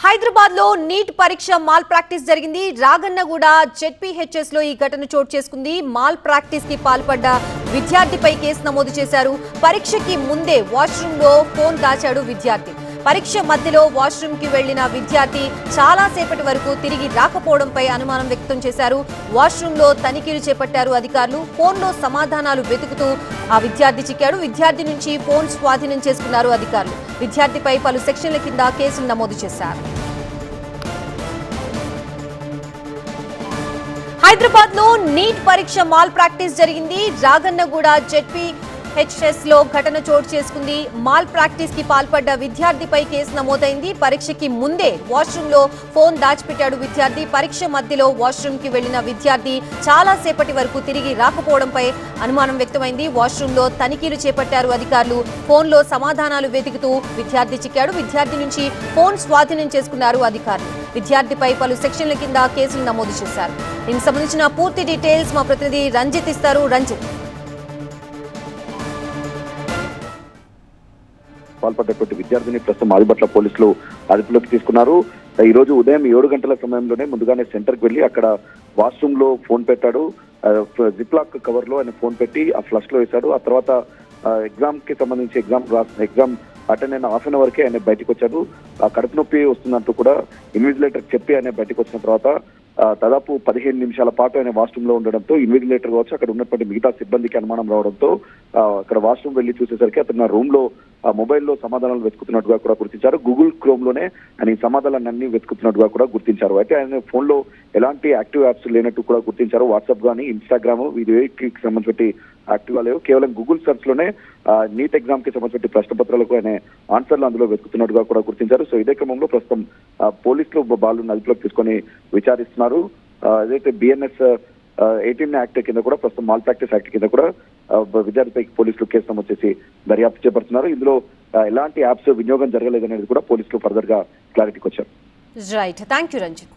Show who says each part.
Speaker 1: హైదరాబాద్ లో నీట్ పరీక్ష mall practice జరిగింది. రాగన్నగూడ జెడ్పీహెచ్ఎస్ లో ఈ ఘటన చోటు చేసుకుంది. మాల్ ప్రాక్టీస్ కి పాల్పడ్డ విద్యార్థిపై కేసు నమోదు చేశారు. పరీక్షకి ముందే వాష్రూమ్ లో ఫోన్ దాచాడు విద్యార్థి. పరీక్ష మధ్యలో వాష్రూమ్ కి వెళ్లిన విద్యార్థి చాలా సేపటి వరకు తిరిగి రాకపోవడంపై అనుమానం వ్యక్తం చేశారు. వాష్రూమ్ లో తనిఖీలు చేపట్టారు అధికారులు. ఫోన్ లో సమాధానాలు వెతుకుతూ ఆ విద్యార్థి చిక్కాడు. విద్యార్థి నుంచి ఫోన్ స్వాధీనం చేసుకున్నారు అధికారులు. విద్యార్థిపై పలు సెక్షన్ల కింద కేసులు నమోదు చేశారు. హైదరాబాద్ లో నీట్ పరీక్ష మాల్ ప్రాక్టీస్ జరిగింది. రాగన్నగూడ జెడ్పీహెచ్ఎస్ లో ఘటన చోటు చేసుకుంది. మాల్ ప్రాక్టీస్ కి పాల్పడ్డ విద్యార్థిపై కేసు నమోదైంది. పరీక్షకి ముందే వాష్రూమ్ లో ఫోన్ దాచిపెట్టాడు విద్యార్థి. పరీక్ష మధ్యలో వాష్రూమ్ కి వెళ్లిన విద్యార్థి చాలా సేపటి వరకు తిరిగి రాకపోవడంపై అనుమానం వ్యక్తమైంది. వాష్రూమ్ లో తనిఖీలు చేపట్టారు అధికారులు. ఫోన్ లో సమాధానాలు వెతుకుతూ విద్యార్థి చిక్కాడు. విద్యార్థి నుంచి ఫోన్ స్వాధీనం చేసుకున్నారు అధికారులు. విద్యార్థిపై పలు సెక్షన్ల కింద కేసులు నమోదు చేశారు. దీనికి సంబంధించిన పూర్తి డీటెయిల్స్ మా ప్రతినిధి రంజిత్ ఇస్తారు. రంజిత్,
Speaker 2: పాల్పడ్డటువంటి విద్యార్థిని ప్రస్తుతం ఆదిబట్ల పోలీసులు అదుపులోకి తీసుకున్నారు. ఈ రోజు ఉదయం 7 గంటల సమయంలోనే ముందుగానే సెంటర్ కి వెళ్లి అక్కడ వాష్రూమ్ లో ఫోన్ పెట్టాడు. జిప్లాక్ కవర్ లో ఆయన ఫోన్ పెట్టి ఆ ఫ్లష్ లో వేశాడు. ఆ తర్వాత ఎగ్జామ్ కి సంబంధించి ఎగ్జామ్ అటెండ్ అయిన హాఫ్ అన్ అవర్ కే ఆయన బయటకు వచ్చాడు. కడుపు నొప్పి వస్తున్నట్టు కూడా ఇన్విజిలేటర్ చెప్పి ఆయన బయటకు వచ్చిన తర్వాత దాదాపు 15 నిమిషాల పాటు ఆయన వాష్రూమ్ లో ఉండడంతో ఇన్విజిలేటర్ కావచ్చు అక్కడ ఉన్నటువంటి మిగతా సిబ్బందికి అనుమానం రావడంతో అక్కడ వాష్రూమ్ వెళ్లి చూసేసరికి అతను నా రూమ్ లో మొబైల్లో సమాధానాలు వెతుకుతున్నట్టుగా కూడా గుర్తించారు. గూగుల్ క్రోమ్ లోనే ఆయన ఈ సమాధానాలన్నీ వెతుకుతున్నట్టుగా కూడా గుర్తించారు. అయితే ఆయన ఫోన్ లో ఎలాంటి యాక్టివ్ యాప్స్ లేనట్టు కూడా గుర్తించారు. వాట్సాప్ కానీ ఇన్స్టాగ్రామ్ వీటికి సంబంధించి యాక్టివ్ లేవు. కేవలం గూగుల్ సర్చ్ లోనే నీట్ ఎగ్జామ్ కి సంబంధించిన ప్రశ్న పత్రాలకు ఆయన ఆన్సర్లు అందులో వెతుకుతున్నట్టుగా కూడా గుర్తించారు. సో ఇదే క్రమంలో ప్రస్తుతం పోలీసులు బాలుని అదుపులోకి తీసుకొని విచారిస్తున్నారు. అదైతే బిఎన్ఎస్ 18 యాక్ట్ కింద కూడా ప్రస్తుతం మాల్ ప్రాక్టీస్ యాక్ట్ కింద కూడా విద్యార్థిపై పోలీసులు కేసు నమోదు చేసి దర్యాప్తు చేపడుతున్నారు. ఇందులో ఎలాంటి యాప్స్ వినియోగం జరగలేదనేది కూడా పోలీసులు ఫర్దర్ గా క్లారిటీకి వచ్చారు.
Speaker 1: Right, thank you Ranjith.